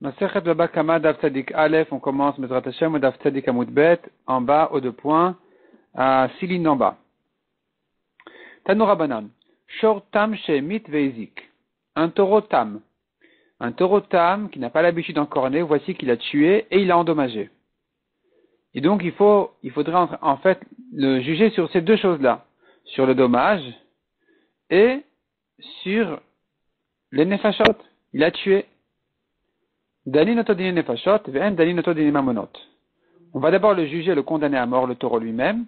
Masechet Baba Kama Daf Tzadik Aleph, on commence Mezrat Hashem ou Daf Tzadik Amud Bet, en bas, aux deux points, à 6 lignes en bas. Tanoura Banan, Shor Tam Shemit Veizik, un taureau tam. Un taureau tam qui n'a pas l'habitude d'encorner, voici qu'il a tué et il a endommagé. Et donc il faudrait en fait le juger sur ces deux choses-là, sur le dommage et sur les nefashot. Il a tué. Dani notodini nefashot, ve'en dani notodini mamonot. On va d'abord le juger, le condamner à mort, le taureau lui-même,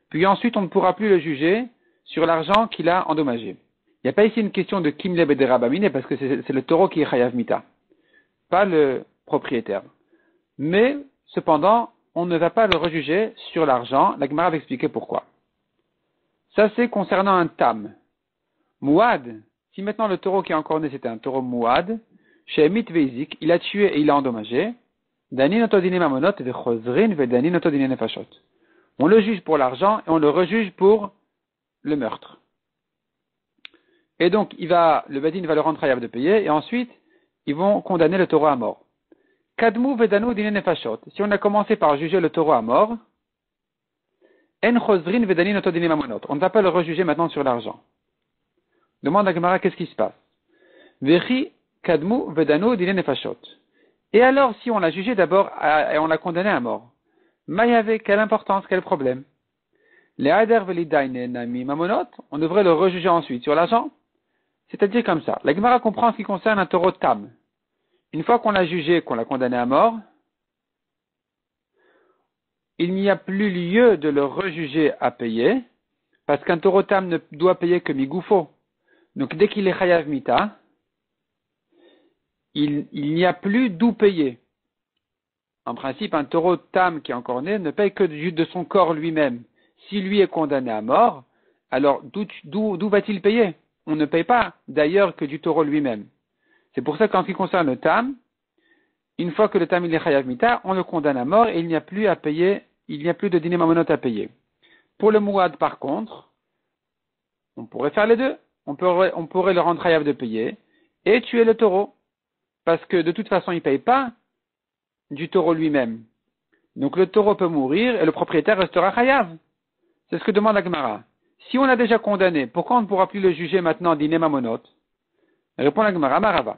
puis ensuite on ne pourra plus le juger sur l'argent qu'il a endommagé. Il n'y a pas ici une question de kimle bederabamine parce que c'est le taureau qui est chayav mita, pas le propriétaire. Mais cependant, on ne va pas le rejuger sur l'argent. La Gemara va expliquer pourquoi. Ça c'est concernant un tam. Mouad, si maintenant le taureau qui est encore né c'était un taureau mouad, chez Emit Veizik, il a tué et il a endommagé. Dani notodine mamonot vechozrin vedani notodine nefashot. On le juge pour l'argent et on le rejuge pour le meurtre. Et donc le badin va le rendre chayav de payer et ensuite ils vont condamner le taureau à mort. Kadmu vedanu dine nefashot. Si on a commencé par juger le taureau à mort, en chozrin vedani notodine mamonot. On ne va pas le rejuger maintenant sur l'argent. Demande à Gemara qu'est-ce qui se passe. Vechi kadmu vedanu dine nefashot. Et alors si on l'a jugé d'abord et on l'a condamné à mort, Mayave, quelle importance, quel problème? Les hader velidaine nami mamonot, on devrait le rejuger ensuite sur l'argent. C'est-à-dire comme ça. La Gemara comprend ce qui concerne un taureau tam. Une fois qu'on l'a jugé, qu'on l'a condamné à mort, il n'y a plus lieu de le rejuger à payer, parce qu'un taureau tam ne doit payer que migoufo. Donc dès qu'il est chayav mita, il n'y a plus d'où payer. En principe, un taureau tam qui est encore né ne paye que de son corps lui-même. Si lui est condamné à mort, alors d'où va-t-il payer? On ne paye pas d'ailleurs que du taureau lui-même. C'est pour ça qu'en ce qui concerne le tam, une fois que le tam il est chayav mita, on le condamne à mort et il n'y a plus à payer, il n'y a plus de dîner mamonot à payer. Pour le mouad par contre, on pourrait faire les deux. On pourrait le rendre chayav de payer et tuer le taureau. Parce que de toute façon il ne paye pas du taureau lui-même. Donc le taureau peut mourir et le propriétaire restera chayav. C'est ce que demande la Gemara. Si on l'a déjà condamné, pourquoi on ne pourra plus le juger maintenant dîner mamonot? Répond la Gemara, Marava.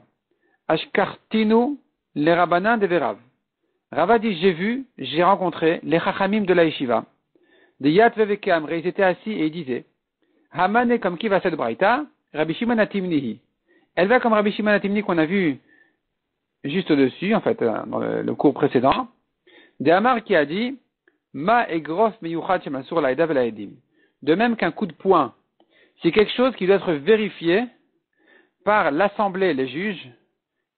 Ashkartinu les rabanan de Verav. Rava dit, j'ai rencontré les chachamim de la yeshiva. Des Yat Veveke Amre, ils étaient assis et ils disaient, Hamane comme qui va cette braïta, Rabbi Shimon Atimnihi. Elle va comme Rabbi Shimon Atimni qu'on a vu juste au-dessus, en fait, dans le cours précédent. Des Amar qui a dit, Ma egrof meyuchat shemasur laïda velaïdim. De même qu'un coup de poing, c'est quelque chose qui doit être vérifié par l'assemblée, les juges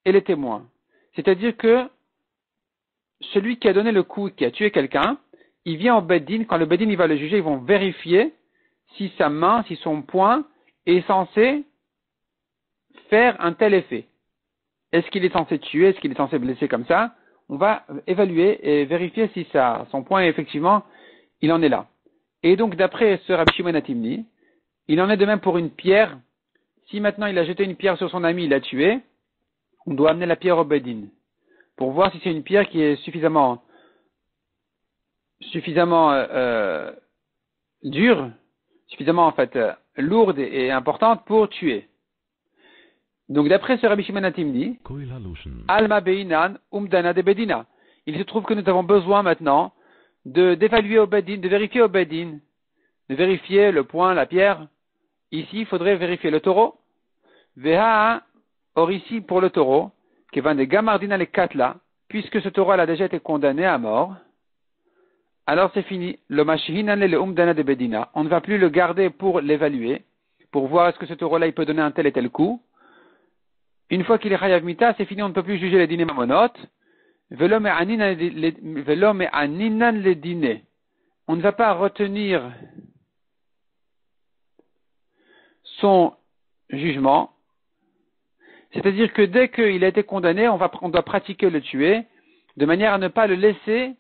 et les témoins. C'est-à-dire que celui qui a donné le coup, qui a tué quelqu'un, il vient au Beddin, quand le Beddin il va le juger, ils vont vérifier si sa main, si son poing est censé faire un tel effet. Est-ce qu'il est censé tuer, est-ce qu'il est censé blesser comme ça? On va évaluer et vérifier si son poing effectivement, il en est là. Et donc d'après ce Rabbi Shimon Atimni, il en est de même pour une pierre. Si maintenant il a jeté une pierre sur son ami, il l'a tué, on doit amener la pierre au Beddin pour voir si c'est une pierre qui est suffisamment dure, suffisamment en fait lourde et importante pour tuer. Donc d'après ce Rabbi Shimon Atimni, Alma Beinan Umdana de Bedina. Il se trouve que nous avons besoin maintenant d'évaluer au Beddin, de vérifier au Beddin, de vérifier le poing, la pierre. Ici, il faudrait vérifier le taureau. Veha, or ici, pour le taureau, qui va de Gamardina les Katla, puisque ce taureau a déjà été condamné à mort, alors c'est fini. Le Mashihinan le Umdana de Bedina. On ne va plus le garder pour l'évaluer, pour voir est-ce que ce taureau-là, il peut donner un tel et tel coup. Une fois qu'il est chayav mita, c'est fini, on ne peut plus juger les dîners mamonot. Velo me aninan les dîners. On ne va pas retenir son jugement. C'est-à-dire que dès qu'il a été condamné, on doit pratiquer le tuer, de manière à ne pas le laisser.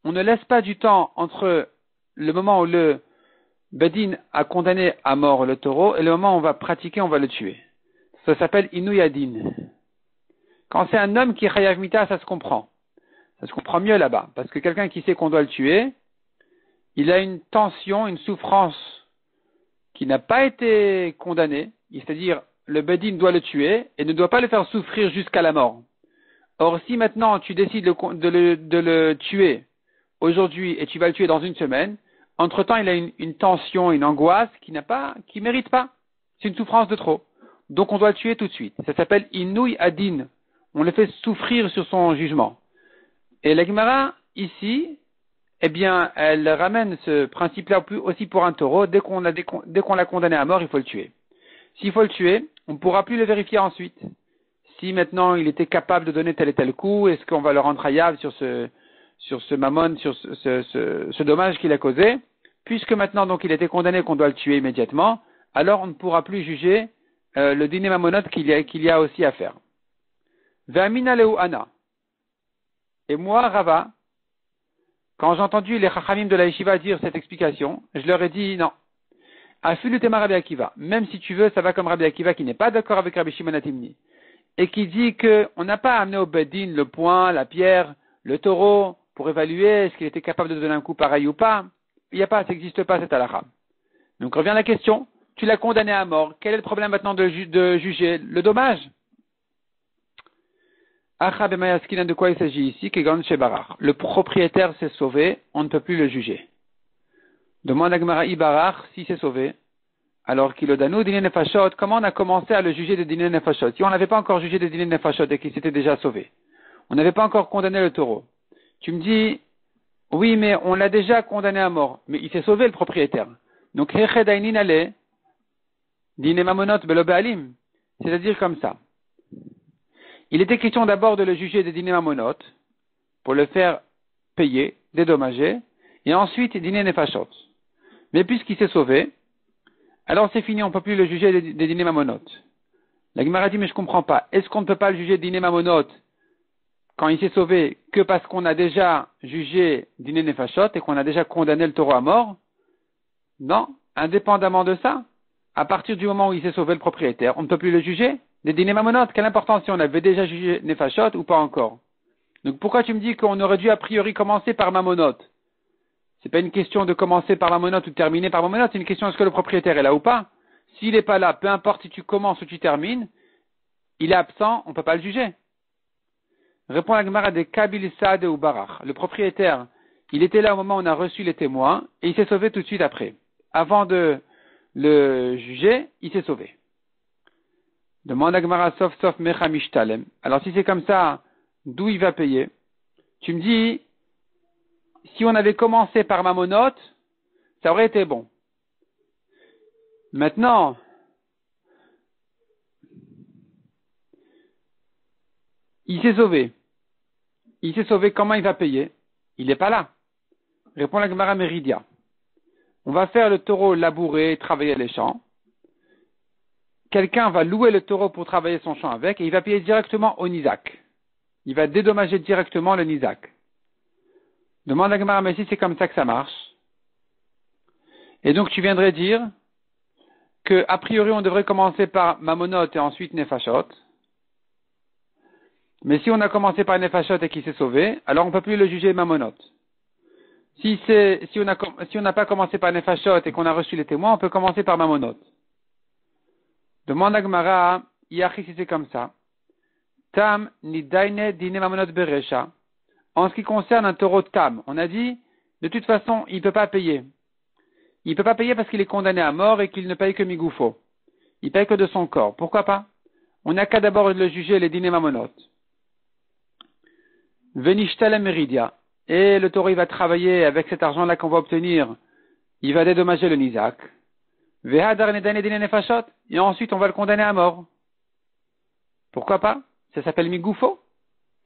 On ne laisse pas du temps entre le moment où le Bedin a condamné à mort le taureau et le moment où on va pratiquer, on va le tuer. Ça s'appelle Inuyadin. Quand c'est un homme qui est chayav mita, ça se comprend. Ça se comprend mieux là-bas. Parce que quelqu'un qui sait qu'on doit le tuer, il a une tension, une souffrance qui n'a pas été condamnée. C'est-à-dire, le Bedin doit le tuer et ne doit pas le faire souffrir jusqu'à la mort. Or, si maintenant tu décides de le tuer aujourd'hui et tu vas le tuer dans une semaine, entre-temps, il a une tension, une angoisse qui mérite pas. C'est une souffrance de trop. Donc, on doit le tuer tout de suite. Ça s'appelle Inouï Adin. On le fait souffrir sur son jugement. Et la Gemara, ici, eh bien, elle ramène ce principe-là aussi pour un taureau. Dès qu'on l'a condamné à mort, il faut le tuer. S'il faut le tuer, on ne pourra plus le vérifier ensuite. Si maintenant il était capable de donner tel et tel coup, est-ce qu'on va le rendre hayab sur ce mammon, sur ce dommage qu'il a causé? Puisque maintenant donc il était condamné qu'on doit le tuer immédiatement, alors on ne pourra plus juger le dîner mammonot qu'il y a aussi à faire. Ve'amina leu ana. Et moi, Rava, quand j'ai entendu les chachamim de la yeshiva dire cette explication, je leur ai dit non. Afilu tema Rabbi Akiva. Même si tu veux, ça va comme Rabbi Akiva qui n'est pas d'accord avec Rabbi Shimon HaTimni. Et qui dit qu'on n'a pas amené au Bedin le poing, la pierre, le taureau, pour évaluer est-ce qu'il était capable de donner un coup pareil ou pas. Il n'y a pas, ça n'existe pas cette halakha. Donc revient la question, tu l'as condamné à mort, quel est le problème maintenant de juger le dommage? De quoi il s'agit ici? Le propriétaire s'est sauvé, on ne peut plus le juger. Demande à Gemara Ibarach si c'est sauvé. Alors qu'il danou dîner nefashot, comment on a commencé à le juger de dîner nefashot? Si on n'avait pas encore jugé de dîner nefashot et qu'il s'était déjà sauvé, on n'avait pas encore condamné le taureau. Tu me dis, oui, mais on l'a déjà condamné à mort, mais il s'est sauvé le propriétaire. Donc heched ainin ale dîner mamonot belo be'alim, c'est-à-dire comme ça. Il était question d'abord de le juger de dîner mamonot pour le faire payer, dédommager, et ensuite dîner nefashot. Mais puisqu'il s'est sauvé, alors c'est fini, on ne peut plus le juger des dîners mamonotes. La Gemara dit, mais je ne comprends pas. Est-ce qu'on ne peut pas le juger dîner mamonote quand il s'est sauvé que parce qu'on a déjà jugé dîner nefashot et qu'on a déjà condamné le taureau à mort? Non, indépendamment de ça, à partir du moment où il s'est sauvé le propriétaire, on ne peut plus le juger des dîners mamonotes. Quelle importance si on avait déjà jugé nefashot ou pas encore? Donc pourquoi tu me dis qu'on aurait dû a priori commencer par mamonote? C'est pas une question de commencer par mamonote ou de terminer par mamonote, c'est une question est-ce que le propriétaire est là ou pas. S'il n'est pas là, peu importe si tu commences ou tu termines, il est absent, on ne peut pas le juger. Répond la Gemara de Kabil Saad ou Barach. Le propriétaire, il était là au moment où on a reçu les témoins et il s'est sauvé tout de suite après. Avant de le juger, il s'est sauvé. Demande à Gemara sauf Mecha Mishtalem. Alors si c'est comme ça, d'où il va payer? Tu me dis, si on avait commencé par mamonote, ça aurait été bon. Maintenant, il s'est sauvé. Il s'est sauvé, comment il va payer? Il n'est pas là. Répond la Gemara Méridia. On va faire le taureau labourer, travailler les champs. Quelqu'un va louer le taureau pour travailler son champ avec et il va payer directement au Nizak. Il va dédommager directement le Nizak. Demande à Gemara, mais si c'est comme ça que ça marche. Et donc tu viendrais dire que a priori on devrait commencer par Mamonot et ensuite Nefashot. Mais si on a commencé par Nefashot et qu'il s'est sauvé, alors on ne peut plus le juger Mamonot. Si on n'a pas commencé par Nefashot et qu'on a reçu les témoins, on peut commencer par Mamonot. Demande à Gemara, Yachi si c'est comme ça. Tam nidaine dine Mamonot beresha. En ce qui concerne un taureau de tam, on a dit, de toute façon, il ne peut pas payer. Il ne peut pas payer parce qu'il est condamné à mort et qu'il ne paye que migoufo. Il paye que de son corps. Pourquoi pas? On n'a qu'à d'abord le juger les dîners mamonot. Venishtel meridia. Et le taureau, il va travailler avec cet argent-là qu'on va obtenir. Il va dédommager le nizak. Vehadar nedane dine nefashot. Et ensuite, on va le condamner à mort. Pourquoi pas? Ça s'appelle migoufo.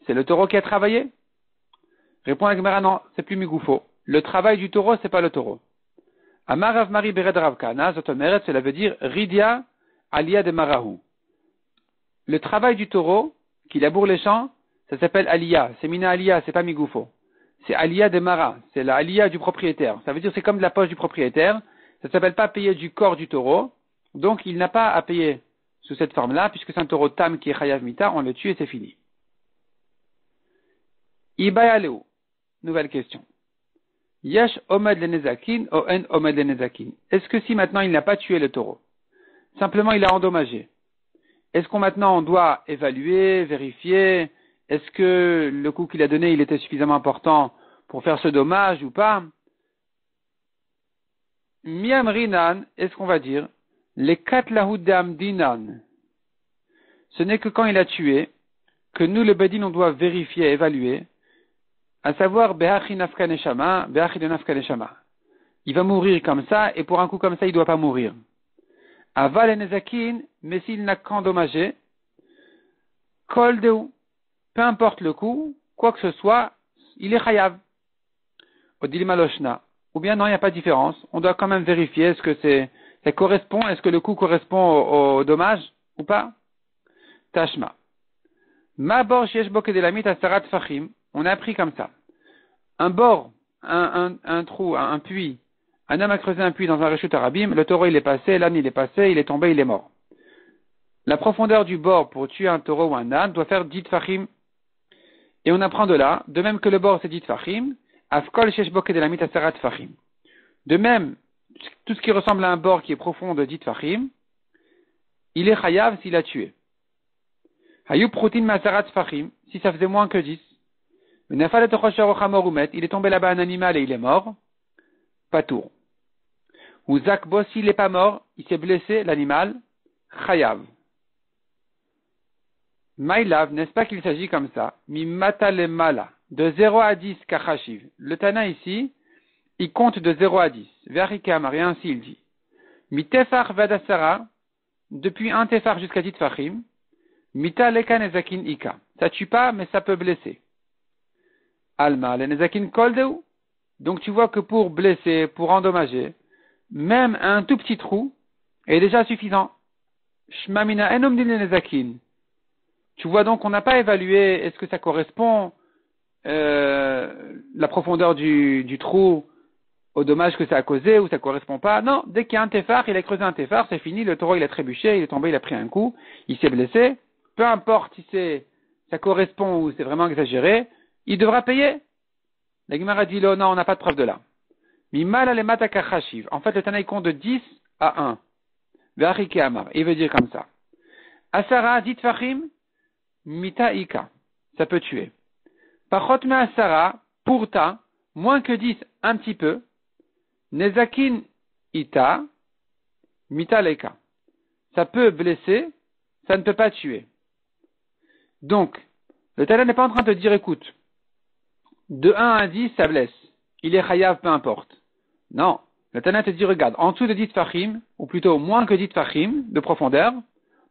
C'est le taureau qui a travaillé. Répond la Gemara, non, c'est plus migoufo. Le travail du taureau, c'est pas le taureau. Amar Rav Mari Bered Rav Kana, Zotomeret, cela veut dire Ridia Alia de Marahu. Le travail du taureau, qui laboure les champs, ça s'appelle Alia. C'est Mina Alia, c'est pas migoufo. C'est Alia de Mara, c'est la Alia du propriétaire. Ça veut dire c'est comme de la poche du propriétaire. Ça s'appelle pas payer du corps du taureau. Donc il n'a pas à payer sous cette forme-là, puisque c'est un taureau tam qui est chayav mita, on le tue et c'est fini. Ibayaleu. Nouvelle question. Yesh omed le nezakin o en omed le nezakin. Est-ce que si maintenant il n'a pas tué le taureau, simplement il a endommagé, est-ce qu'on maintenant on doit évaluer, vérifier, est-ce que le coup qu'il a donné il était suffisamment important pour faire ce dommage ou pas? Miamrinan, est-ce qu'on va dire les katlahudam dinan? Ce n'est que quand il a tué que nous le bedin on doit vérifier, évaluer, à savoir behachi nafka neshama, behachi de nafka neshama. Il va mourir comme ça et pour un coup comme ça il ne doit pas mourir. Aval et nezakin, mais s'il n'a qu'endommagé, kol deu, peu importe le coup, quoi que ce soit, il est chayav. Odilma loshna. Ou bien non, il n'y a pas de différence. On doit quand même vérifier est-ce que ça correspond, est-ce que le coup correspond au dommage ou pas. Tashma. Ma bor shesh bo kedelamit asarat fachim. On a appris comme ça. Un bord, un trou, un puits. Un homme a creusé un puits dans un reshut arabim. Le taureau il est passé, l'âne il est passé, il est tombé, il est mort. La profondeur du bord pour tuer un taureau ou un âne doit faire 10 fachim. Et on apprend de là, de même que le bord c'est 10 fachim, afkol shesh bo kedelamit asarat fachim. De même, tout ce qui ressemble à un bord qui est profond de 10 fachim, il est chayav s'il a tué. Hayub proutin masarat fachim, si ça faisait moins que 10. Il est tombé là-bas un animal et il est mort. Patour. Ou zakbo, s'il n'est pas mort, il s'est blessé, l'animal. Chayav. Maïlav, n'est-ce pas qu'il s'agit comme ça? Mimata le mala. De 0 à 10, kachashiv. Le Tana ici, il compte de 0 à 10. Verikam, rien ainsi il dit. Mitefar vadasara. Depuis un tefar jusqu'à 10 fachim. Mita leka nezakin ika. Ça tue pas, mais ça peut blesser. Alma, le nezakin koldeu. Donc tu vois que pour blesser, pour endommager, même un tout petit trou est déjà suffisant. Shmamina enom din le nezakin. Tu vois donc qu'on n'a pas évalué est-ce que ça correspond la profondeur du trou au dommage que ça a causé ou ça correspond pas. Non, dès qu'il y a un tefar, il a creusé un tefar, c'est fini, le taureau il a trébuché, il est tombé, il a pris un coup, il s'est blessé. Peu importe si ça correspond ou c'est vraiment exagéré, il devra payer. La Gemara dit non, on n'a pas de preuve de là. Mimal alemat kachashiv. En fait, le Tanaï compte de 10 à 1. Ve'achike amar. Il veut dire comme ça. Asara, dit fachim, mita ika. Ça peut tuer. Pachot me asara, pourta, moins que 10, un petit peu. Nezakin ita, mita leika. Ça peut blesser, ça ne peut pas tuer. Donc, le Tana n'est pas en train de te dire, écoute, de 1 à 10, ça blesse. Il est chayav, peu importe. Non. Le Tana te dit, regarde, en dessous de 10 fachim, ou plutôt moins que 10 fachim de profondeur,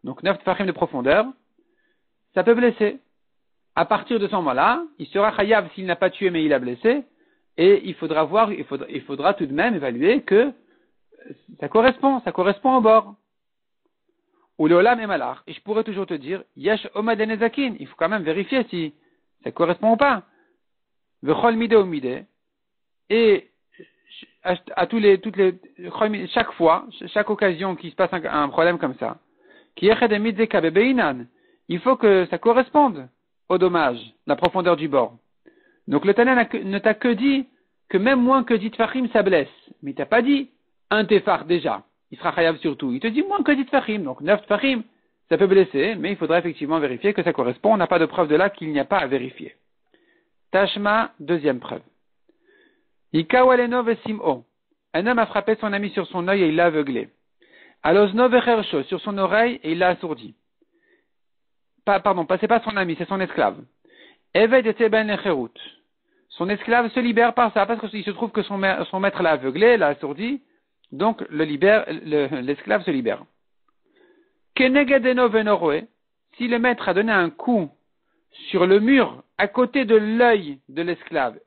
donc 9 fachim de profondeur, ça peut blesser. À partir de ce moment-là, il sera chayav s'il n'a pas tué mais il a blessé, et il faudra tout de même évaluer que ça correspond au bord. Ou le olam et malach. Et je pourrais toujours te dire, yesh omad et nezakin. Il faut quand même vérifier si ça correspond ou pas. Vechol mide ou mide. Et à chaque fois, chaque occasion qu'il se passe un problème comme ça, il faut que ça corresponde au dommage, la profondeur du bord. Donc le Tana ne t'a que dit que même moins que 10 tfachim, ça blesse. Mais il t'a pas dit un tefar déjà. Il sera chayav surtout. Il te dit moins que 10 tfachim. Donc 9 tfachim, ça peut blesser, mais il faudra effectivement vérifier que ça correspond. On n'a pas de preuve de là qu'il n'y a pas à vérifier. Tashma, deuxième preuve. Ikawaleno vesim'o. Un homme a frappé son ami sur son œil et il l'a aveuglé. Alozno vechersho, sur son oreille et il l'a assourdi. C'est pas son ami, c'est son esclave. Eved et ben lecherut. Son esclave se libère par ça, parce qu'il se trouve que son maître l'a aveuglé, l'a assourdi, donc l'esclave se libère. Kenegedeno venoroe. Si le maître a donné un coup sur le mur à côté de l'œil de l'esclave,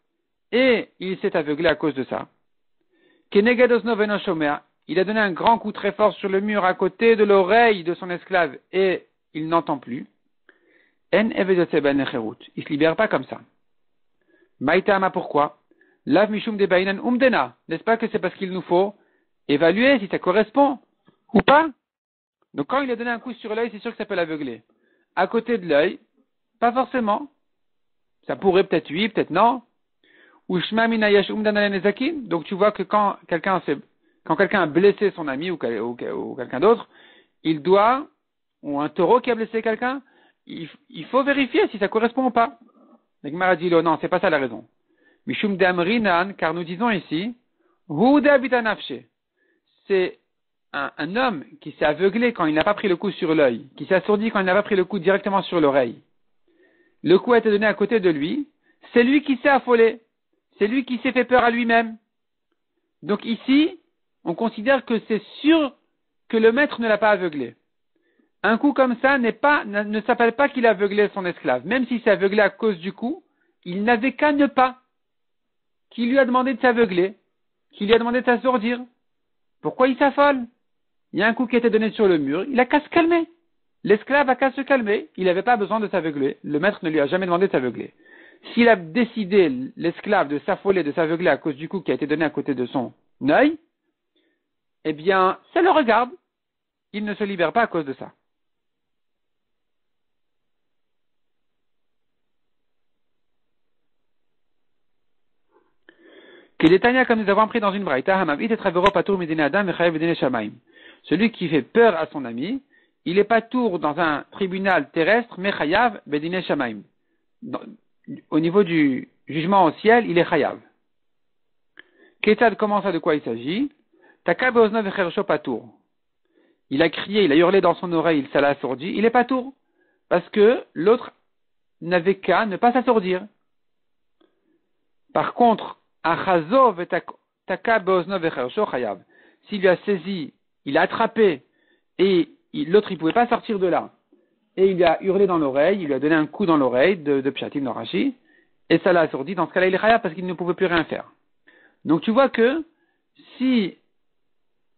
et il s'est aveuglé à cause de ça. Kenegedosno venoshomea. Il a donné un grand coup très fort sur le mur à côté de l'oreille de son esclave, et il n'entend plus. En evedose ben lecherut. Il se libère pas comme ça. Maïtama, pourquoi? Lav mishum de bainan umdena. N'est-ce pas que c'est parce qu'il nous faut évaluer si ça correspond ou pas? Donc quand il a donné un coup sur l'œil, c'est sûr que ça peut l'aveugler. À côté de l'œil, pas forcément. Ça pourrait peut-être oui, peut-être non. Ou shma mina yesh umdan ale nezakin. Donc tu vois que quand quelqu'un a blessé son ami ou quelqu'un d'autre, il doit, ou un taureau qui a blessé quelqu'un, il faut vérifier si ça correspond ou pas. La Gemara dit non, c'est pas ça la raison. Mishum damrinan, car nous disons ici, huda bitanafshe. C'est un homme qui s'est aveuglé quand il n'a pas pris le coup sur l'œil, qui s'est assourdi quand il n'a pas pris le coup directement sur l'oreille. Le coup a été donné à côté de lui, c'est lui qui s'est affolé. C'est lui qui s'est fait peur à lui-même. Donc ici, on considère que c'est sûr que le maître ne l'a pas aveuglé. Un coup comme ça ne s'appelle pas qu'il a aveuglé son esclave. Même s'il s'est aveuglé à cause du coup, il n'avait qu'à ne pas. Qui lui a demandé de s'aveugler? Qui lui a demandé de s'assourdir? Pourquoi il s'affole? Il y a un coup qui a été donné sur le mur, il a qu'à se calmer. L'esclave a qu'à se calmer, il n'avait pas besoin de s'aveugler. Le maître ne lui a jamais demandé de s'aveugler. S'il a décidé, l'esclave, de s'affoler, de s'aveugler à cause du coup qui a été donné à côté de son œil, eh bien, ça le regarde. Il ne se libère pas à cause de ça. Kélétania, comme nous avons appris dans une braïta, celui qui fait peur à son ami, il est pas tour dans un tribunal terrestre, mais chayav bedine shamaim. Au niveau du jugement au ciel, il est chayav. Kétad, comment ça, de quoi il s'agit? Taka beozno vechersho patour. Il a crié, il a hurlé dans son oreille, il s'est assourdi, il est patour. Parce que l'autre n'avait qu'à ne pas s'assourdir. Par contre, achazo taka beozno vechersho chayav. S'il lui a saisi, il a attrapé, et l'autre il pouvait pas sortir de là, et il lui a hurlé dans l'oreille, il lui a donné un coup dans l'oreille de Pshatim dans Rashi, et ça l'a assourdi. Dans ce cas-là, il est chayav parce qu'il ne pouvait plus rien faire. Donc tu vois que si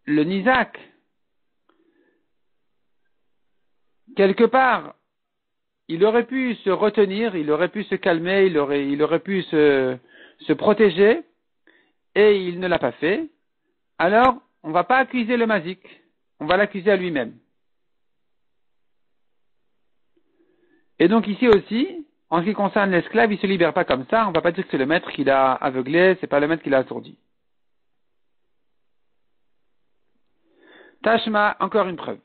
le Nizak, quelque part, il aurait pu se retenir, il aurait pu se calmer, il aurait pu se protéger, et il ne l'a pas fait, alors on ne va pas accuser le Mazik, on va l'accuser à lui-même. Et donc ici aussi, en ce qui concerne l'esclave, il ne se libère pas comme ça, on ne va pas dire que c'est le maître qui l'a aveuglé, c'est pas le maître qui l'a assourdi. Tashma, encore une preuve.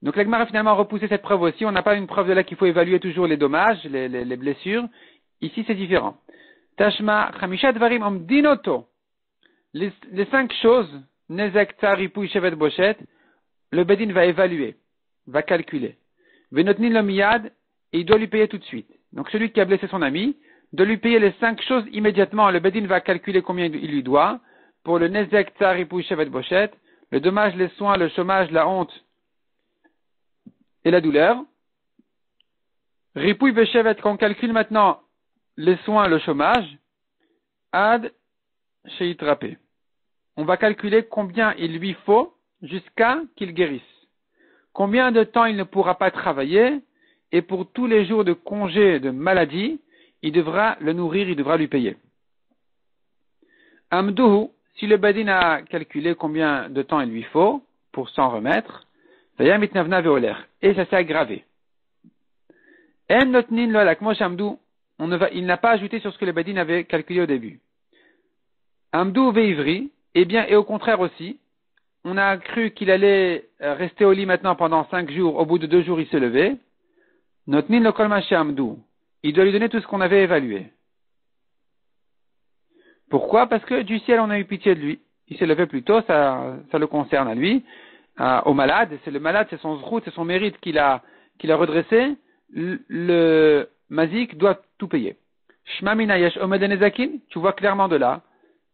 Donc l'Agmara a finalement repoussé cette preuve aussi, on n'a pas une preuve de là qu'il faut évaluer toujours les dommages, les blessures. Ici c'est différent. Tashma, Chamisha Dvarim Omdinoto. Les 5 choses, Nezek, Tsar, Ipouy, Shevet, Bochet, le Bedin va évaluer, va calculer. Venotnin le miyad, et il doit lui payer tout de suite. Donc celui qui a blessé son ami, doit lui payer les 5 choses immédiatement. Le Bedin va calculer combien il lui doit. Pour le Nezek, Tsar, Ipouy, Shevet, Bochet, le dommage, les soins, le chômage, la honte et la douleur. Ripouy, Beshevet, qu'on calcule maintenant les soins, le chômage, ad, sheitrapé. On va calculer combien il lui faut jusqu'à qu'il guérisse. Combien de temps il ne pourra pas travailler, et pour tous les jours de congé de maladie, il devra le nourrir, il devra lui payer. Amduhu, si le Badin a calculé combien de temps il lui faut pour s'en remettre, et ça s'est aggravé. Il n'a pas ajouté sur ce que le Badin avait calculé au début. Amdu veivri, eh bien, et au contraire aussi, on a cru qu'il allait rester au lit maintenant pendant 5 jours, au bout de 2 jours il se levait. Notnin le kol maché amdu. Il doit lui donner tout ce qu'on avait évalué. Pourquoi? Parce que du ciel on a eu pitié de lui. Il s'est levé plus tôt, ça le concerne à lui. Au malade, c'est le malade, c'est son zrout, c'est son mérite qu'il a redressé. Le mazik doit tout payer. Shma mina yesh omed nezakin, tu vois clairement de là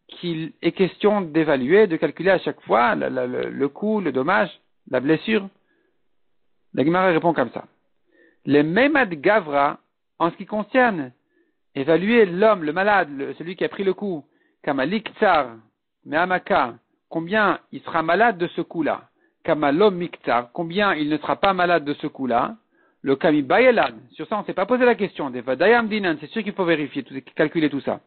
qu'il est question d'évaluer, de calculer à chaque fois le coût, le dommage, la blessure. La Gemara répond comme ça. Les Memad Gavra, en ce qui concerne évaluer l'homme, le malade, celui qui a pris le coup, Kamalik Tsar, Mehamaka, combien il sera malade de ce coup-là, Kamalom Miktsar, combien il ne sera pas malade de ce coup-là, le Kami Bayelan, sur ça on ne s'est pas posé la question, des Vadayam Dinan, c'est sûr qu'il faut vérifier, calculer tout ça.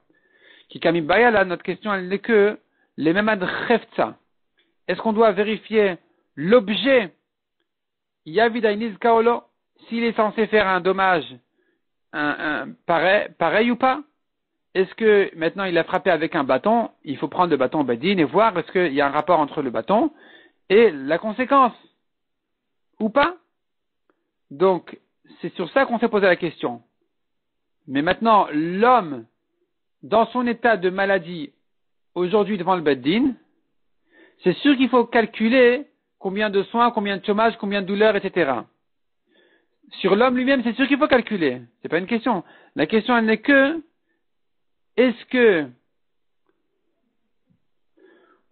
Qui Kami Bayelan, notre question elle n'est que les Memad Cheftsa. Est-ce qu'on doit vérifier l'objet Yavidainis Kaolo, s'il est censé faire un dommage pareil ou pas? Est-ce que maintenant il a frappé avec un bâton, il faut prendre le bâton au Bedin et voir est-ce qu'il y a un rapport entre le bâton et la conséquence ou pas? Donc, c'est sur ça qu'on s'est posé la question. Mais maintenant, l'homme, dans son état de maladie, aujourd'hui devant le Bedin, c'est sûr qu'il faut calculer combien de soins, combien de chômage, combien de douleurs, etc. Sur l'homme lui-même, c'est sûr qu'il faut calculer. C'est pas une question. La question, elle n'est que, est-ce que,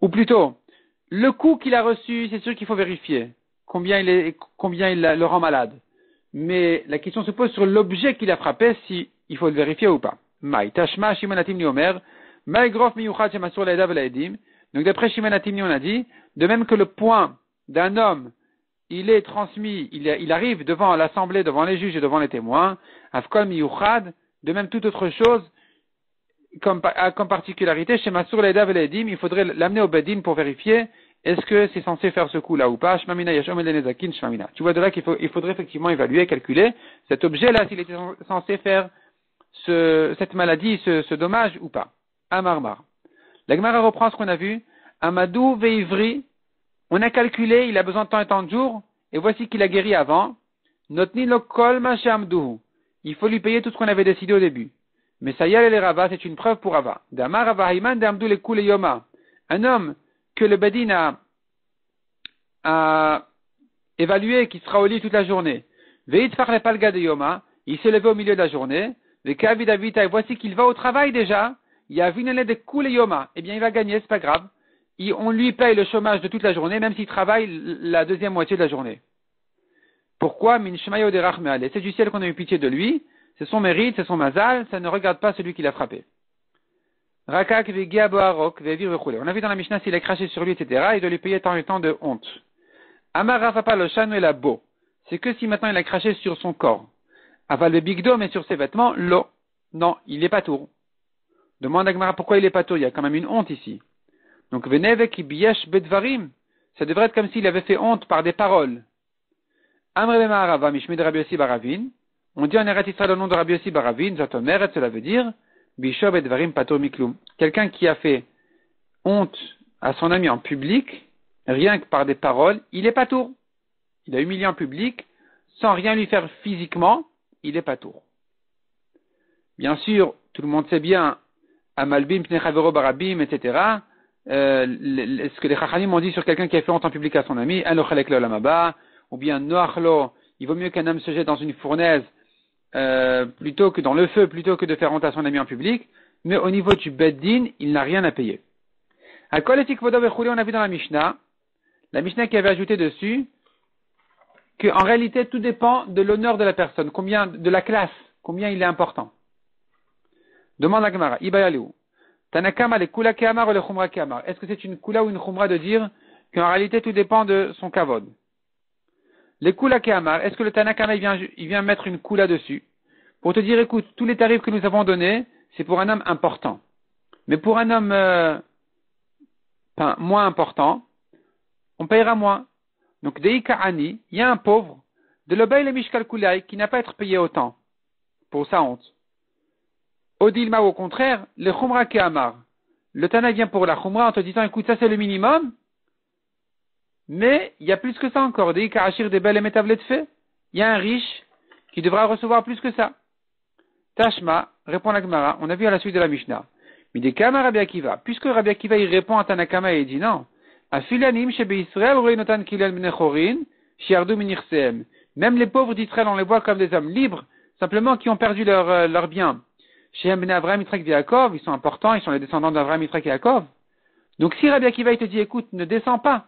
ou plutôt, le coût qu'il a reçu, c'est sûr qu'il faut vérifier combien il le rend malade. Mais la question se pose sur l'objet qu'il a frappé, si il faut le vérifier ou pas. Maï, tashma, Shimon Atimni Omer, Maï grof miyuchad shemasur laedav laedim. Donc d'après Shimon Atimni, on a dit, de même que le point d'un homme, il est transmis, il arrive devant l'assemblée, devant les juges et devant les témoins, afkol miyuchad, de même toute autre chose, comme particularité, chez Masur Leida Veledim, il faudrait l'amener au Bedin pour vérifier est-ce que c'est censé faire ce coup-là ou pas. Shmamina Yashom El Nezakin Shmamina. Tu vois de là qu'il faudrait effectivement évaluer, calculer cet objet-là, s'il était censé faire cette maladie, ce dommage ou pas. Amarmar. La Gemara reprend ce qu'on a vu. Amadou Veivri. On a calculé, il a besoin de temps et tant de jours, et voici qu'il a guéri avant. Notni lo kol ma shamduhu. Il faut lui payer tout ce qu'on avait décidé au début. Mais Sayal et les Rava, c'est une preuve pour Rava. Damar Rava Hayman d'Amdou le Koule Yoma. Un homme que le Bedin a évalué, qui sera au lit toute la journée. Veit far le palga de Yoma. Il s'est levé au milieu de la journée. Le Kavid Avita, et voici qu'il va au travail déjà. Il y a Vinale de Koule Yoma. Eh bien, il va gagner, c'est pas grave. On lui paye le chômage de toute la journée, même s'il travaille la deuxième moitié de la journée. Pourquoi? Min Shemayo de Rachmeale. C'est du ciel qu'on a eu pitié de lui. C'est son mérite, c'est son mazal, ça ne regarde pas celui qui l'a frappé. Rakak vegia boarok vevir vechule. On a vu dans la Mishnah s'il a craché sur lui, etc., il doit lui payer tant et tant de honte. Amar Rafapa le shanu et la beau. C'est que si maintenant il a craché sur son corps. Aval le bigdo, mais sur ses vêtements, l'eau. Non, il est pas tour. Demande à Gmara pourquoi il est pas tour, il y a quand même une honte ici. Donc, veneve ki biesh bedvarim. Ça devrait être comme s'il avait fait honte par des paroles. Amre bema arava mishmid Rabbi Yossi Baravin. On dit en Eretz Yisraël le nom de Rabbi Yossi Baravin, Zatomeret, cela veut dire, Bishov et Dvarim Pato Miklum. Quelqu'un qui a fait honte à son ami en public, rien que par des paroles, il est patour. Il a humilié en public, sans rien lui faire physiquement, il est patour. Bien sûr, tout le monde sait bien, Amalbim, Pnechavero Barabim, etc., ce que les Chachanim ont dit sur quelqu'un qui a fait honte en public à son ami, Anochalek lo lamaba, ou bien Noachlo, il vaut mieux qu'un homme se jette dans une fournaise, plutôt que dans le feu, plutôt que de faire honte à son ami en public, mais au niveau du Beddin, il n'a rien à payer. On a vu dans la Mishnah qui avait ajouté dessus, qu'en réalité tout dépend de l'honneur de la personne, de la classe, combien il est important. Demande à Gemara, Ibayalou, Tanakama le kula keamar ou le khumra keamar. Est-ce que c'est une kula ou une khumra de dire qu'en réalité tout dépend de son kavod? Le kula keamar, est-ce que le Tanakama il vient mettre une kula dessus pour te dire écoute, tous les tarifs que nous avons donnés, c'est pour un homme important. Mais pour un homme moins important, on payera moins. Donc Deika Ani, il y a un pauvre de l'obey le mishkal kulai qui n'a pas à être payé autant pour sa honte. Odilma, au contraire, le khumra keamar. Le Tana vient pour la khumra en te disant écoute, ça c'est le minimum, mais il y a plus que ça encore. Deika Achir des belles établées de fait. Il y a un riche qui devra recevoir plus que ça. Tashma, répond la Gemara, on a vu à la suite de la Mishnah. Midekama Rabbi Akiva. Puisque Rabbi Akiva il répond à Tanakama et il dit non. Afilanim shebe Israël roinotan kilel bnechorin shiardu minirseem. Même les pauvres d'Israël, on les voit comme des hommes libres, simplement qui ont perdu leur bien. Chez Ben Avraham, Yitzhak et Yaakov, ils sont importants, ils sont les descendants d'Avraham, Yitzhak et Yaakov. Donc si Rabbi Akiva il te dit écoute, ne descends pas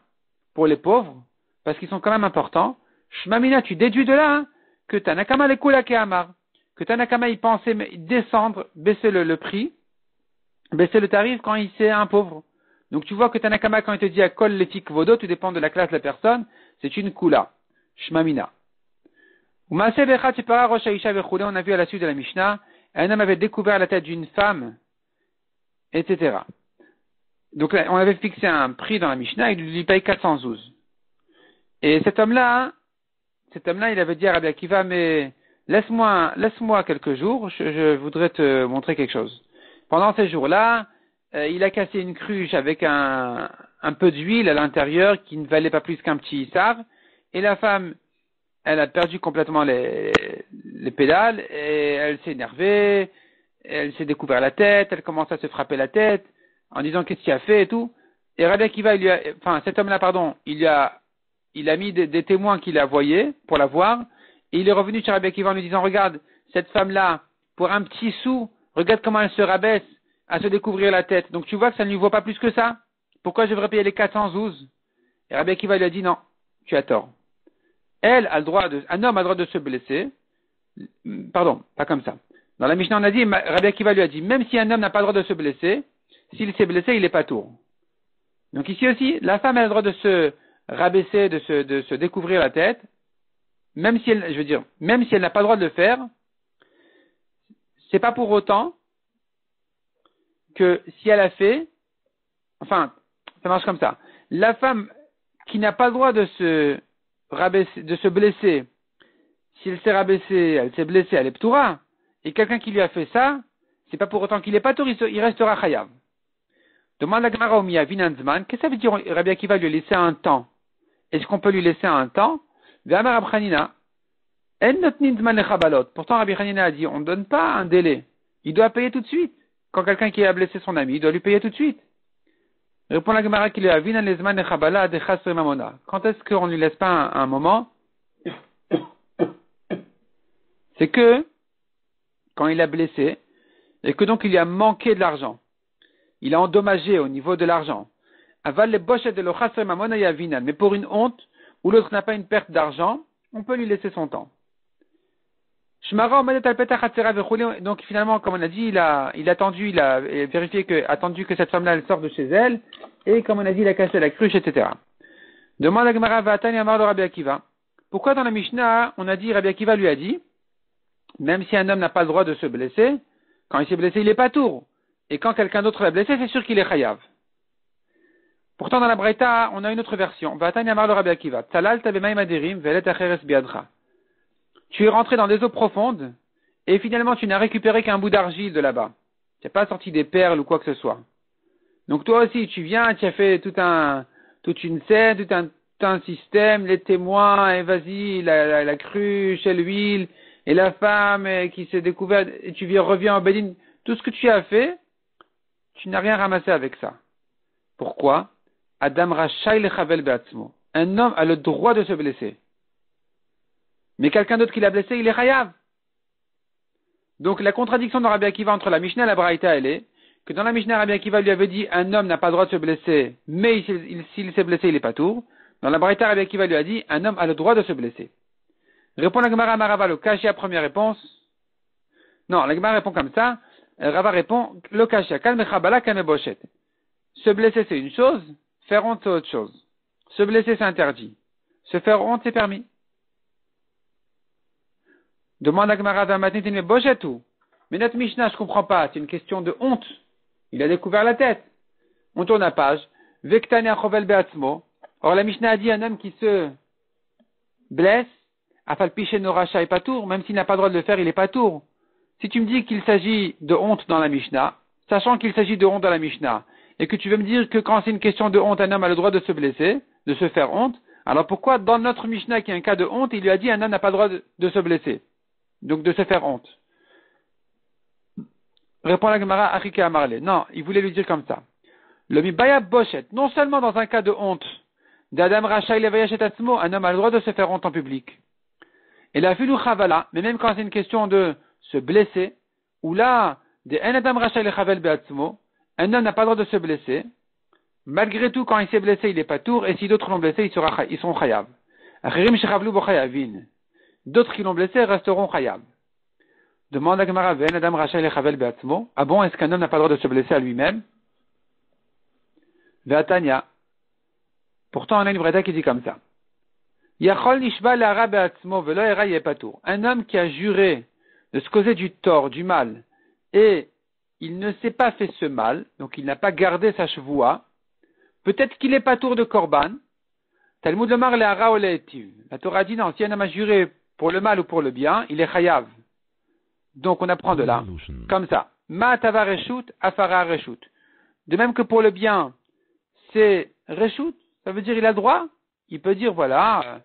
pour les pauvres, parce qu'ils sont quand même importants, Shmamina, tu déduis de là que Tanakama le kula keamar, que Tanakama il pensait descendre, baisser le prix, baisser le tarif quand il c'est un pauvre. Donc tu vois que Tanakama quand il te dit à kol letik vodo, tout dépend de la classe de la personne, c'est une kula, Shmamina. On a vu à la suite de la Mishnah, un homme avait découvert la tête d'une femme, etc. Donc là, on avait fixé un prix dans la Mishnah, il lui paye 412. Et cet homme-là, il avait dit à Rabbi Akiva, mais laisse-moi quelques jours, je voudrais te montrer quelque chose. Pendant ces jours-là, il a cassé une cruche avec un peu d'huile à l'intérieur qui ne valait pas plus qu'un petit issar, et la femme, elle a perdu complètement les pédales, et elle s'est énervée, elle s'est découvert la tête, elle commence à se frapper la tête, en disant qu'est-ce qu'il a fait et tout. Et Rabbi Akiva, cet homme-là, il a mis des témoins qu'il a voyés pour la voir, et il est revenu chez Rabbi Akiva en lui disant, regarde, cette femme-là, pour un petit sou, regarde comment elle se rabaisse à se découvrir la tête. Donc tu vois que ça ne lui vaut pas plus que ça. Pourquoi je devrais payer les 412? Et Rabbi Akiva lui a dit, non, tu as tort. Un homme a le droit de se blesser. Pardon, pas comme ça. Dans la Mishnah, on a dit, Rabbi Akiva lui a dit, même si un homme n'a pas le droit de se blesser, s'il s'est blessé, il n'est pas tour. Donc ici aussi, la femme a le droit de se rabaisser, de se découvrir la tête, même si elle n'a pas le droit de le faire, c'est pas pour autant que si elle a fait, ça marche comme ça. La femme qui n'a pas le droit de se rabaisser, de se blesser, si elle s'est rabaissée, elle s'est blessée, elle est ptoura, et quelqu'un qui lui a fait ça, c'est pas pour autant qu'il est pas tour, il restera chayav. Demande la Gemara au Mia Vinanzman, qu'est-ce que ça veut dire Rabbi Akiva lui laisser un temps? Est-ce qu'on peut lui laisser un temps? Ve'amar Rab Chanina, en notnin zman lechabalot. Pourtant Rabbi Chanina a dit, on ne donne pas un délai. Il doit payer tout de suite. Quand quelqu'un qui a blessé son ami, il doit lui payer tout de suite. Répond la Gemara qu'il est à Vinan lezman lechabala de chasre mamona. Quand est-ce qu'on ne lui laisse pas un moment? C'est que, quand il a blessé, et que donc il lui a manqué de l'argent. Il a endommagé au niveau de l'argent. Aval les bochet de l'ochasre mamona yavinan. Mais pour une honte, où l'autre n'a pas une perte d'argent, on peut lui laisser son temps. Donc finalement, comme on a dit, il a vérifié attendu que cette femme-là elle sorte de chez elle, et comme on a dit, il a cassé la cruche, etc. Demande à Gemara Vatani Amar le Rabbi Akiva. Pourquoi dans la Mishnah, on a dit, Rabbi Akiva lui a dit, même si un homme n'a pas le droit de se blesser, quand il s'est blessé, il n'est pas tour. Et quand quelqu'un d'autre l'a blessé, c'est sûr qu'il est chayav. Pourtant, dans la Braïta, on a une autre version. Vatani Amar le Rabbi Akiva. Talal tabemaim adirim velet acheres biadra. Tu es rentré dans des eaux profondes, et finalement tu n'as récupéré qu'un bout d'argile de là-bas. Tu n'as pas sorti des perles ou quoi que ce soit. Donc toi aussi, tu viens, tu as fait toute une scène, tout un système, les témoins, et vas-y, la cruche, et l'huile, et la femme qui s'est découverte, et reviens au Bédine. Tout ce que tu as fait, tu n'as rien ramassé avec ça. Pourquoi? Adam Rachai lechavel be'atzmo. Un homme a le droit de se blesser. Mais quelqu'un d'autre qui l'a blessé, il est chayav. Donc la contradiction de Rabbi Akiva entre la Mishnah et la Braïta, elle est que dans la Mishnah, Rabbi Akiva lui avait dit un homme n'a pas le droit de se blesser, mais s'il s'est blessé, il est pas tour. Dans la Braïta, Rabbi Akiva lui a dit un homme a le droit de se blesser. Répond la Gemara Marava, le Kashia, première réponse. Non, la Gemara répond comme ça. Rava répond le Kashia, kalme chabala kalme bochet. Se blesser c'est une chose, faire honte c'est autre chose. Se blesser c'est interdit. Se faire honte c'est permis. Demande à Gemara Zamatin, mais Bojetou. Mais notre Mishnah, je comprends pas, c'est une question de honte. Il a découvert la tête. On tourne la page. Vektane achovel beatzmo. Or, la Mishnah a dit un homme qui se blesse, afal piché no racha et pas tour, même s'il n'a pas le droit de le faire, il est pas tour. Si tu me dis qu'il s'agit de honte dans la Mishnah, sachant qu'il s'agit de honte dans la Mishnah, et que tu veux me dire que quand c'est une question de honte, un homme a le droit de se blesser, de se faire honte, alors pourquoi dans notre Mishnah, qui est un cas de honte, il lui a dit un homme n'a pas le droit de se blesser? Donc de se faire honte. Répond la Gemara Achike Amarle. Non, il voulait lui dire comme ça. Le mibaya boshet, non seulement dans un cas de honte, d'Adam Rachai levayash et atzmo, un homme a le droit de se faire honte en public. Et la filu chavala, mais même quand c'est une question de se blesser, ou là, de en Adam Rachai lechavel beatzmo, un homme n'a pas le droit de se blesser. Malgré tout, quand il s'est blessé, il n'est pas tour, et si d'autres l'ont blessé, ils sont chayav. Achirim shechavlu bo chayavin. D'autres qui l'ont blessé resteront chayav. Demande à Gemara, Ve'en Adam Rachai lechavel be'atzmo. Ah bon, est-ce qu'un homme n'a pas le droit de se blesser à lui-même? Ve'atanya. Pourtant, on a une vraie qui dit comme ça. Yachol nishba le'ara be'atzmo ve'lo era yepatur. Un homme qui a juré de se causer du tort, du mal, et il ne s'est pas fait ce mal, donc il n'a pas gardé sa chevoua, peut-être qu'il est pas tour de korban. Talmud lomar le'ara o le'etiv. La Torah dit non, si un homme a juré pour le mal ou pour le bien, il est chayav. Donc on apprend de là, comme ça. Ma tava reshut, afara reshut. De même que pour le bien, c'est reshut, ça veut dire il a le droit. Il peut dire voilà,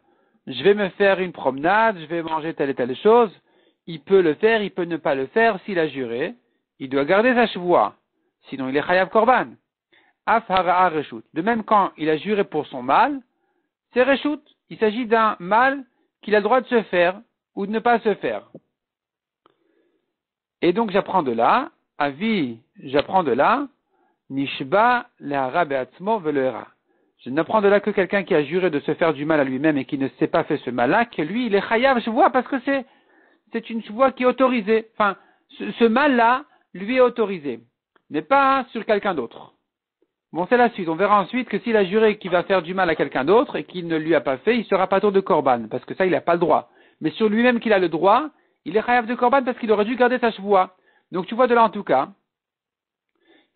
je vais me faire une promenade, je vais manger telle et telle chose. Il peut le faire, il peut ne pas le faire. S'il a juré, il doit garder sa chevoie. Sinon il est chayav korban. Afara reshut. De même quand il a juré pour son mal, c'est reshut. Il s'agit d'un mal qu'il a le droit de se faire ou de ne pas se faire. Et donc j'apprends de là, Nishba lehara be'atzmo ve'lehara. Je n'apprends de là que quelqu'un qui a juré de se faire du mal à lui-même et qui ne s'est pas fait ce mal-là, que lui, il est chayav, je vois, parce que c'est une voie qui est autorisée. Enfin, ce mal-là, lui est autorisé, mais pas sur quelqu'un d'autre. Bon, c'est la suite. On verra ensuite que s'il a juré qu'il va faire du mal à quelqu'un d'autre et qu'il ne lui a pas fait, il sera pas tour de korban, parce que ça, il n'a pas le droit. Mais sur lui-même qu'il a le droit, il est chayav de korban parce qu'il aurait dû garder sa chevoie. Donc tu vois de là en tout cas,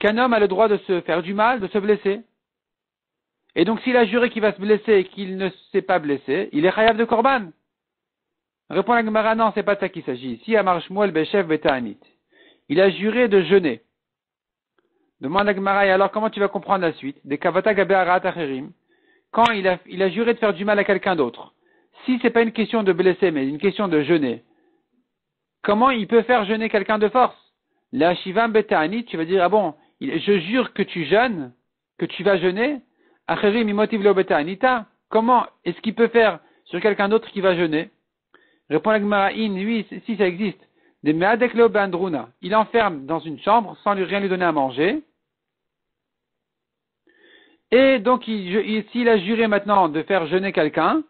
qu'un homme a le droit de se faire du mal, de se blesser. Et donc s'il a juré qu'il va se blesser et qu'il ne s'est pas blessé, il est chayav de korban. Répond la Gemara, non, c'est pas de ça qu'il s'agit. Ici, Amar Shmuel Beshev Beta'anit. Il a juré de jeûner. Demande la Gemara, et alors comment tu vas comprendre la suite? Des Kavata Gabe Arat Acherim. Quand il a juré de faire du mal à quelqu'un d'autre. Si c'est pas une question de blesser, mais une question de jeûner, comment il peut faire jeûner quelqu'un de force? La Shivam Beta'anit, tu vas dire, ah bon, je jure que tu jeûnes, que tu vas jeûner. Acherim imotiv lo Beta'anita. Comment est-ce qu'il peut faire sur quelqu'un d'autre qui va jeûner? Répond la Gemara, oui, si ça existe. Des me'adek lo be'andruna. Il enferme dans une chambre sans rien lui donner à manger. Et donc, s'il a juré maintenant de faire jeûner quelqu'un,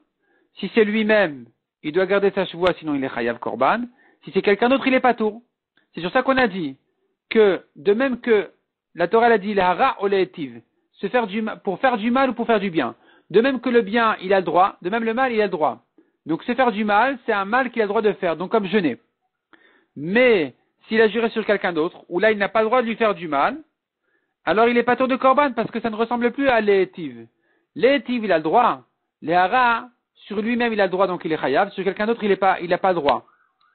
si c'est lui-même, il doit garder sa chevoie, sinon il est chayav korban. Si c'est quelqu'un d'autre, il est patour. C'est sur ça qu'on a dit que, de même que la Torah a dit l'hara ou l'étiv, pour faire du mal ou pour faire du bien. De même que le bien, il a le droit, de même le mal, il a le droit. Donc, se faire du mal, c'est un mal qu'il a le droit de faire, donc comme jeûner. Mais, s'il a juré sur quelqu'un d'autre, où là, il n'a pas le droit de lui faire du mal, alors il est pas tour de korban parce que ça ne ressemble plus à l'étiv. L'étiv, il a le droit. L'hara, sur lui-même, il a le droit, donc il est chayav. Sur quelqu'un d'autre, il n'a pas le droit.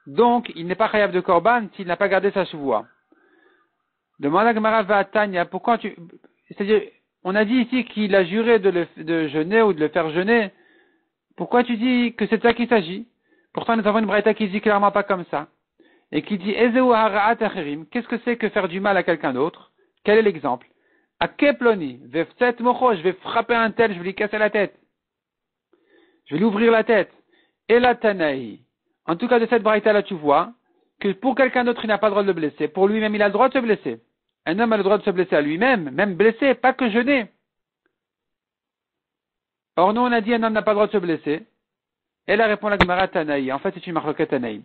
Donc, il n'est pas chayav de korban s'il n'a pas gardé sa chevoie. Demande à Gemara Vatanya, c'est-à-dire, on a dit ici qu'il a juré de jeûner ou de le faire jeûner. Pourquoi tu dis que c'est de ça qu'il s'agit? Pourtant, nous avons une braïta qui dit clairement pas comme ça. Et qui dit, Ezeu hara'at acherim. Qu'est-ce que c'est que faire du mal à quelqu'un d'autre? Quel est l'exemple? À Keploni, vefset mocho, je vais frapper un tel, je vais lui casser la tête. Je vais lui ouvrir la tête. Et la tanaï. En tout cas, de cette braïta-là, tu vois que pour quelqu'un d'autre, il n'a pas le droit de le blesser. Pour lui-même, il a le droit de se blesser. Un homme a le droit de se blesser à lui-même, même blessé, pas que jeûner. Or, nous, on a dit un homme n'a pas le droit de se blesser. Elle a répondu à la Gemara Tanaï. En fait, c'est une marloquet Tanaï.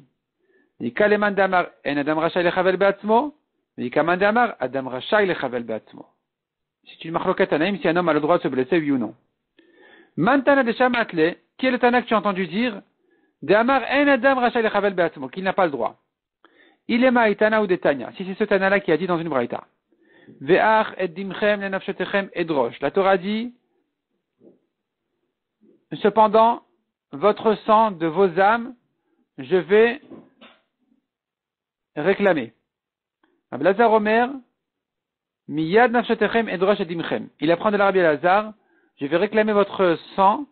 Ni kaleman damar en adam rachai lechavel be'atzmo, ni kaman damar adam rachai lechavel be'atzmo. C'est une marloquet Tanaï, si un homme a le droit de se blesser, oui ou non. Mantana de Shamatle, qui est le Tana que tu as entendu dire? Damar en adam rachai lechavel be'atzmo, qu'il n'a pas le droit. Il est maïtana ou de Tanya. Si c'est ce Tana-là qui a dit dans une braïta. Ve'ach et dimchem lenafshetechem edrosh. La Torah dit, cependant, votre sang de vos âmes, je vais réclamer. Abelazar Omer, miyad nafshetechem edrosh edimchem. Il apprend de l'Arabie Lazare, je vais réclamer votre sang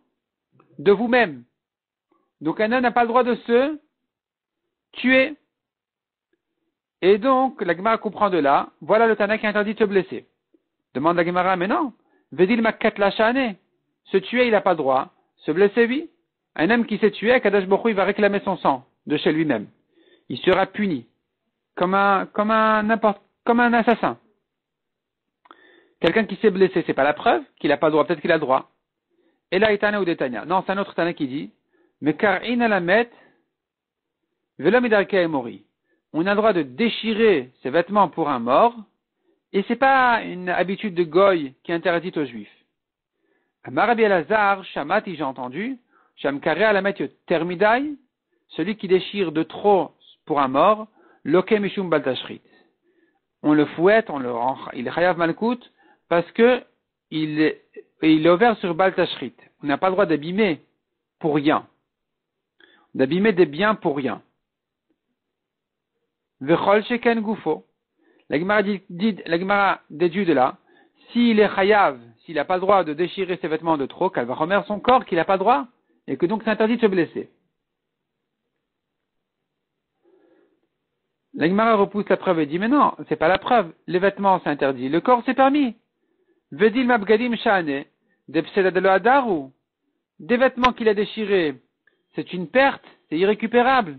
de vous-même. Donc un homme n'a pas le droit de se tuer. Et donc, la Gemara comprend de là, voilà le Tana qui interdit de se blesser. Demande la Gemara, mais non, vedil makat lachane. Se tuer, il n'a pas le droit. Se blesser, oui. Un homme qui s'est tué, Kadosh Baruch Hu, il va réclamer son sang de chez lui-même. Il sera puni. Comme un assassin. Quelqu'un qui s'est blessé, c'est pas la preuve qu'il n'a pas le droit, peut-être qu'il a le droit. Et là, Tana ou Detania. Non, c'est un autre Tana qui dit, mais car inalamet, velamidarka emori. On a le droit de déchirer ses vêtements pour un mort, et c'est pas une habitude de goy qui est interdite aux juifs. Amar Rabbi Elazar, Shamati, j'ai entendu, Shamkare alamet termidai, celui qui déchire de trop pour un mort, loke mishum baltashrit. On le fouette, il est chayav malkout, parce que il est ouvert sur baltashrit. On n'a pas le droit d'abîmer pour rien. d'abîmer des biens pour rien. Vechol sheken gufo. La Gemara déduit de là, s'il est chayav, s'il n'a pas le droit de déchirer ses vêtements de trop, qu'elle va remettre son corps, qu'il n'a pas le droit, et que donc c'est interdit de se blesser. La Gemara repousse la preuve et dit, mais non, c'est pas la preuve, les vêtements c'est interdit, le corps c'est permis. Vedil mabgadim shane, depsedadelo adaru. Des vêtements qu'il a déchirés, c'est une perte, c'est irrécupérable.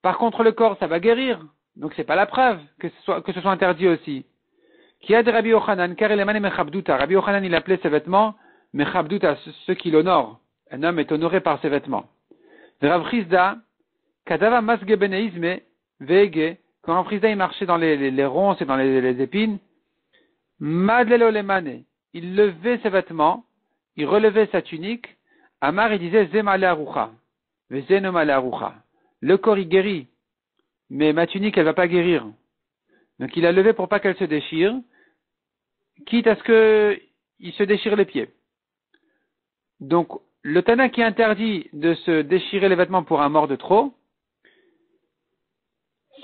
Par contre, le corps, ça va guérir. Donc, c'est pas la preuve que ce soit interdit aussi. Qui a de Rabbi Yochanan, car il est mechabduta. Rabbi Yochanan, il appelait ses vêtements mechabduta, ceux qui l'honorent. Un homme est honoré par ses vêtements. Rav Chizda, kadava masge beneizme, vege, quand Rav Chizda, il marchait dans les ronces et dans les épines, madlelo lemane, il levait ses vêtements, il relevait sa tunique, Amar, il disait, zemale arucha, vezenomale arucha. Le corps, il guérit, mais ma tunique, elle va pas guérir. Donc, il a levé pour pas qu'elle se déchire, quitte à ce qu'il se déchire les pieds. Donc, le Tana qui interdit de se déchirer les vêtements pour un mort de trop,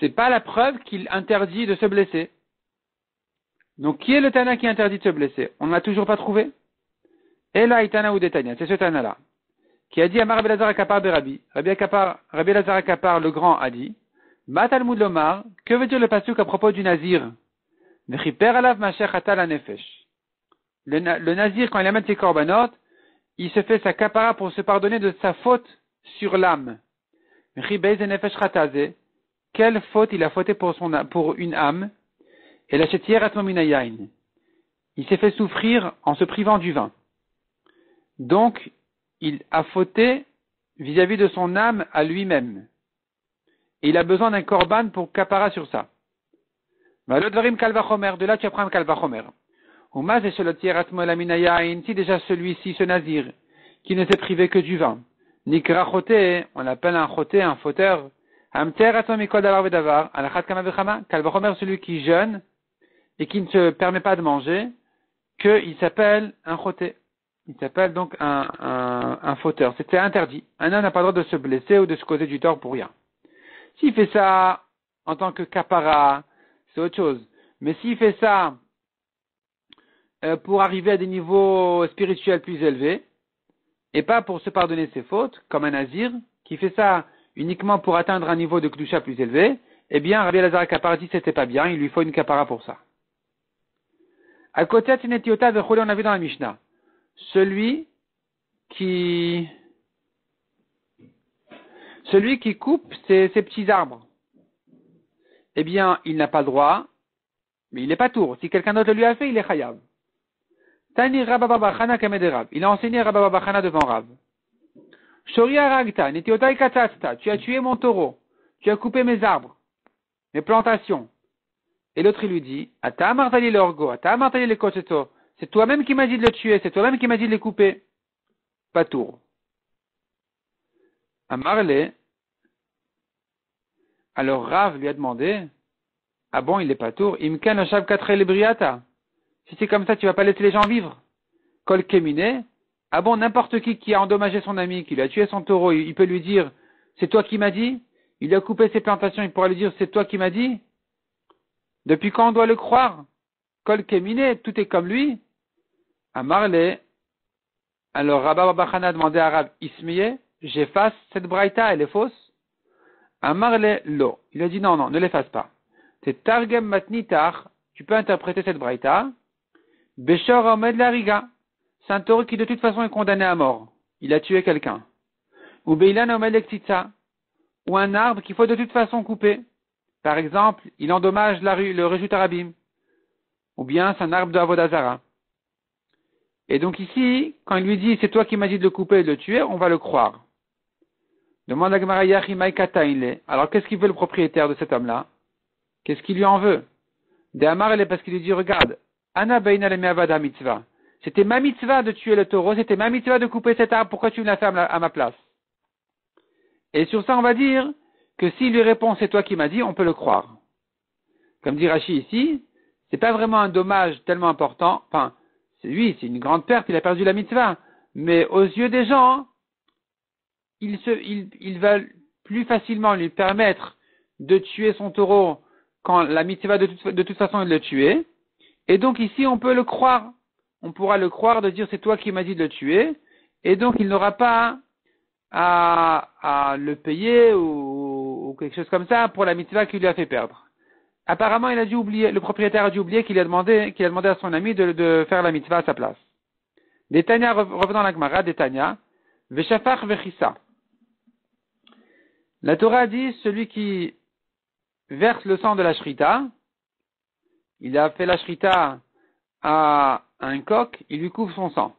c'est pas la preuve qu'il interdit de se blesser. Donc, qui est le Tana qui interdit de se blesser? On ne l'a toujours pas trouvé. Et là, Itana ou Detania, c'est ce Tana-là, qui a dit à Rabbi Elazar Akapar Berabi. Rabbi Elazar Akapar, le grand, a dit, Ma Talmud Lomar, que veut dire le pasuk à propos du Nazir? Mechiper alav masher hatal nefesh. Le Nazir, quand il amène ses korbanot, il se fait sa kapara pour se pardonner de sa faute sur l'âme. Mechibeiz nefesh hataze. Quelle faute il a fauté pour une âme? Et la chetier atmominayain. Il s'est fait souffrir en se privant du vin. Donc, il a fauté vis-à-vis de son âme à lui-même. Et il a besoin d'un korban pour kapara sur ça. De là, tu apprends un kalvachomer. Si déjà celui-ci, ce nazir, qui ne s'est privé que du vin, nikra choté, on l'appelle un choté, un fauteur, kalvachomer, celui qui jeûne et qui ne se permet pas de manger, qu'il s'appelle un choté. Il s'appelle donc un fauteur. C'était interdit. Un homme n'a pas le droit de se blesser ou de se causer du tort pour rien. S'il fait ça en tant que kapara, c'est autre chose. Mais s'il fait ça pour arriver à des niveaux spirituels plus élevés, et pas pour se pardonner ses fautes, comme un nazir, qui fait ça uniquement pour atteindre un niveau de kedusha plus élevé, eh bien, Rabbi Elazar Akapar dit c'était pas bien, il lui faut une kapara pour ça. À côté de Tinetiota de Chole, on a vu dans la Mishnah. Celui qui coupe ses petits arbres, eh bien, il n'a pas le droit, mais il n'est pas tour. Si quelqu'un d'autre le lui a fait, il est chayav. Tani Rabba Bachana Kamederab. Il a enseigné Rabba Bachana devant Rab. Shoria Ragta, Netiotai Katatsta. Tu as tué mon taureau. Tu as coupé mes arbres, mes plantations. Et l'autre, il lui dit, Ata Martali l'orgo, Ata Martali le kocheto. C'est toi-même qui m'as dit de le tuer, c'est toi-même qui m'as dit de les couper. Pas tour. Amarle, alors Rav lui a demandé, ah bon, il est pas tour, Imkan Ashav Katre Lebriata. Si c'est comme ça, tu vas pas laisser les gens vivre. Kol Kemine, ah bon, n'importe qui a endommagé son ami, qui lui a tué son taureau, il peut lui dire, c'est toi qui m'as dit? Il a coupé ses plantations, il pourra lui dire, c'est toi qui m'as dit? Depuis quand on doit le croire? Kol Kemine, tout est comme lui. Amarle, alors Rabba Bachana a demandé à Rav Ismiye, j'efface cette braïta, elle est fausse? Amarle, lo. Il a dit non, ne l'efface pas. C'est Targem Matnitar, tu peux interpréter cette braïta. Beshor Omed Lariga, c'est un taureau qui de toute façon est condamné à mort. Il a tué quelqu'un. Ou Beilan Omed Lektitsa, ou un arbre qu'il faut de toute façon couper. Par exemple, il endommage le Rejut Arabim. Ou bien c'est un arbre de Avodazara. Et donc ici, quand il lui dit c'est toi qui m'as dit de le couper et de le tuer, on va le croire. Demande à Gemara Yachimai Katainle. Alors qu'est-ce qu'il veut le propriétaire de cet homme-là? Qu'est-ce qu'il lui en veut? De Amar, elle est parce qu'il lui dit regarde, Ana Beina le Meavada mitzvah. C'était ma mitzvah de tuer le taureau, c'était ma mitzvah de couper cet arbre, pourquoi tu me l'as fait à ma place? Et sur ça, on va dire que s'il lui répond c'est toi qui m'as dit, on peut le croire. Comme dit Rashi ici, c'est pas vraiment un dommage tellement important, enfin, c'est une grande perte, il a perdu la mitzvah. Mais aux yeux des gens, il va plus facilement lui permettre de tuer son taureau quand la mitzvah de toute façon il le tuer. Et donc ici on peut le croire. On pourra le croire de dire c'est toi qui m'as dit de le tuer. Et donc il n'aura pas à le payer ou quelque chose comme ça pour la mitzvah qui lui a fait perdre. Apparemment il a dû oublier, le propriétaire a dû oublier qu'il a demandé à son ami de faire la mitzvah à sa place. Des Tanya, revenons à la Gemara, des Tanya, Veshafach vechissa. La Torah dit, celui qui verse le sang de la shrita, il a fait la shrita à un coq, il lui couvre son sang.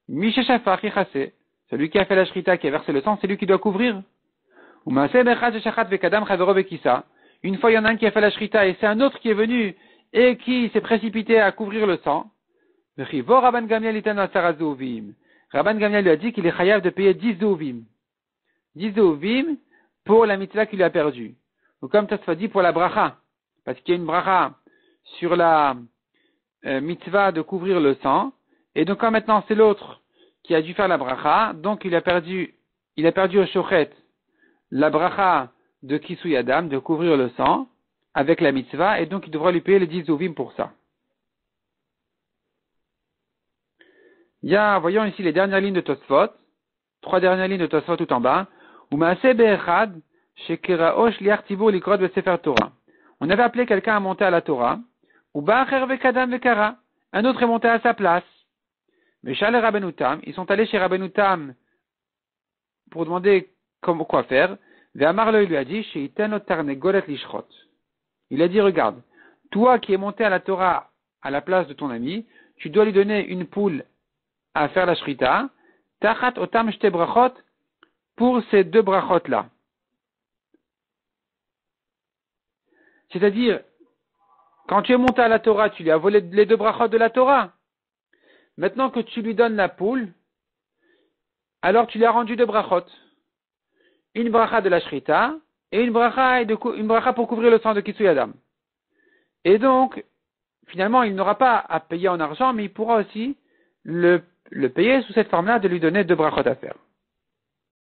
Misheshafach yichase, celui qui a fait la shrita, qui a versé le sang, c'est lui qui doit couvrir. Une fois, il y en a un qui a fait la shrita et c'est un autre qui est venu et qui s'est précipité à couvrir le sang. Rabban Gamliel lui a dit qu'il est chayav de payer 10 zouvim. 10 zouvim pour la mitzvah qu'il a perdue. Ou comme ça se dit pour la bracha. Parce qu'il y a une bracha sur la mitzvah de couvrir le sang. Et donc quand maintenant c'est l'autre qui a dû faire la bracha, donc il a perdu au shochet la bracha de Kisui Adam, de couvrir le sang, avec la mitzvah, et donc il devra lui payer les 10 zouvim pour ça. Voyons ici les dernières lignes de Tosfot, 3 dernières lignes de Tosfot tout en bas. On avait appelé quelqu'un à monter à la Torah, un autre est monté à sa place. Mais Shal et Rabbeinu Tam, ils sont allés chez Rabbeinu Tam pour demander quoi faire. Ve'amar il lui a dit, il a dit, regarde, toi qui es monté à la Torah à la place de ton ami, tu dois lui donner une poule à faire la shrita, tachat otam shte brachot, pour ces 2 brachot là. C'est-à-dire, quand tu es monté à la Torah, tu lui as volé les 2 brachot de la Torah. Maintenant que tu lui donnes la poule, alors tu lui as rendu 2 brachot. Une bracha de la shrita et une bracha pour couvrir le sang de Kisui Adam. Et donc, finalement, il n'aura pas à payer en argent, mais il pourra aussi le payer sous cette forme-là de lui donner 2 brachot à faire.